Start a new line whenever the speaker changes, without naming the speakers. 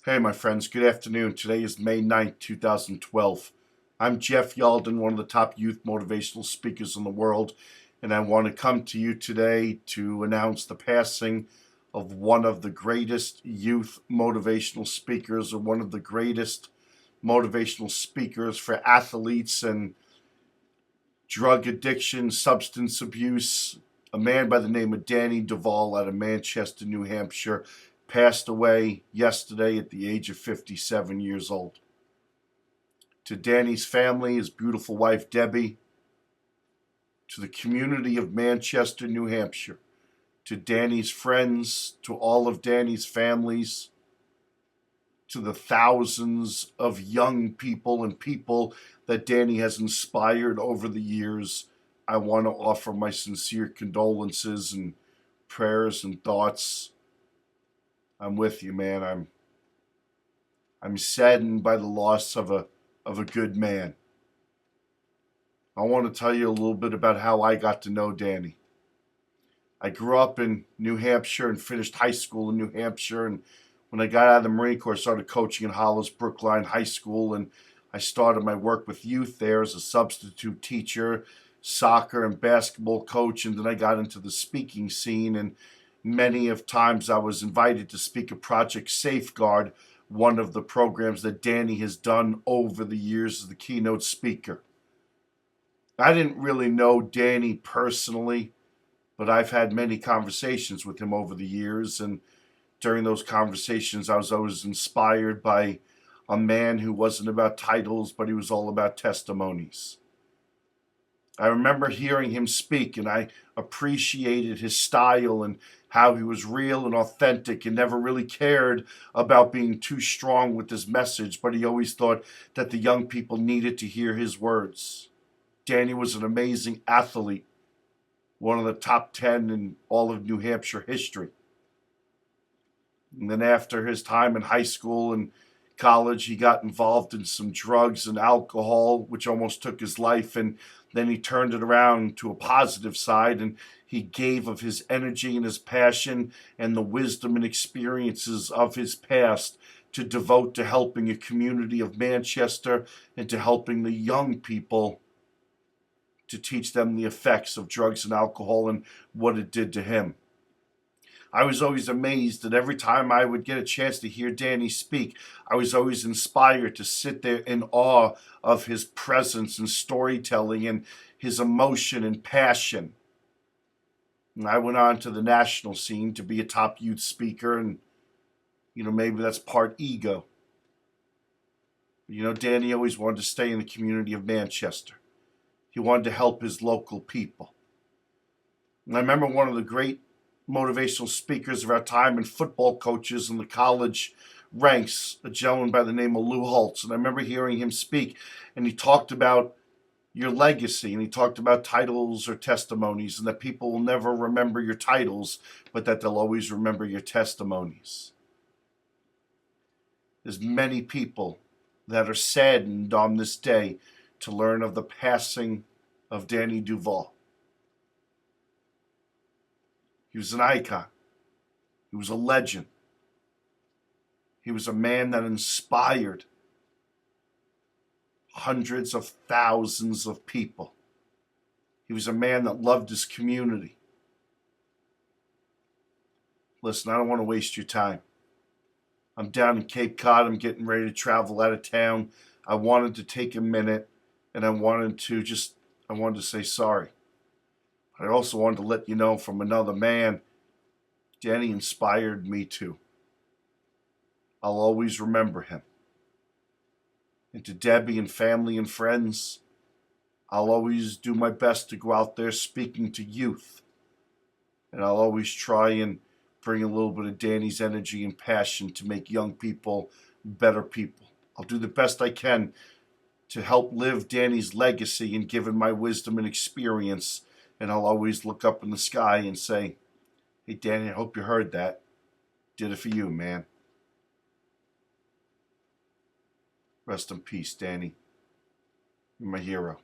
Hey, my friends, good afternoon. Today is May 9th, 2012. I'm Jeff Yalden, one of the top youth motivational speakers in the world, and I want to come to you today to announce the passing of one of the greatest youth motivational speakers, or one of the greatest motivational speakers for athletes and drug addiction, substance abuse. A man by the name of Danny Duval out of Manchester, New Hampshire, passed away yesterday at the age of 57 years old. To Danny's family, his beautiful wife Debbie, to the community of Manchester, New Hampshire, to Danny's friends, to all of Danny's families, to the thousands of young people and people that Danny has inspired over the years, I want to offer my sincere condolences and prayers and thoughts. I'm with you, man. I'm saddened by the loss of a good man. I want to tell you a little bit about how I got to know Danny. I grew up in New Hampshire and finished high school in New Hampshire, and when I got out of the Marine Corps, I started coaching in Hollis Brookline High School, and I started my work with youth there as a substitute teacher, soccer and basketball coach, and then I got into the speaking scene, and many of times I was invited to speak at Project Safeguard, one of the programs that Danny has done over the years as the keynote speaker. I didn't really know Danny personally, but I've had many conversations with him over the years, and during those conversations, I was always inspired by a man who wasn't about titles, but he was all about testimonies. I remember hearing him speak, and I appreciated his style and how he was real and authentic and never really cared about being too strong with his message, but he always thought that the young people needed to hear his words. Danny was an amazing athlete, one of the top 10 in all of New Hampshire history. And then after his time in high school and college, he got involved in some drugs and alcohol, which almost took his life. And then he turned it around to a positive side, and he gave of his energy and his passion and the wisdom and experiences of his past to devote to helping a community of Manchester and to helping the young people, to teach them the effects of drugs and alcohol and what it did to him. I was always amazed that every time I would get a chance to hear Danny speak, I was always inspired to sit there in awe of his presence and storytelling and his emotion and passion. And I went on to the national scene to be a top youth speaker, and maybe that's part ego. Danny always wanted to stay in the community of Manchester. He wanted to help his local people. And I remember one of the great motivational speakers of our time and football coaches in the college ranks, a gentleman by the name of Lou Holtz. And I remember hearing him speak, and he talked about your legacy, and he talked about titles or testimonies, and that people will never remember your titles, but that they'll always remember your testimonies. There's many people that are saddened on this day to learn of the passing of Danny Duval. He was an icon. He was a legend. He was a man that inspired hundreds of thousands of people. He was a man that loved his community. Listen, I don't want to waste your time. I'm down in Cape Cod. I'm getting ready to travel out of town. I wanted to take a minute, and I wanted to say sorry. I also wanted to let you know from another man, Danny inspired me too. I'll always remember him. And to Debbie and family and friends, I'll always do my best to go out there speaking to youth. And I'll always try and bring a little bit of Danny's energy and passion to make young people better people. I'll do the best I can to help live Danny's legacy and give him my wisdom and experience. And I'll always look up in the sky and say, hey, Danny, I hope you heard that. Did it for you, man. Rest in peace, Danny. You're my hero.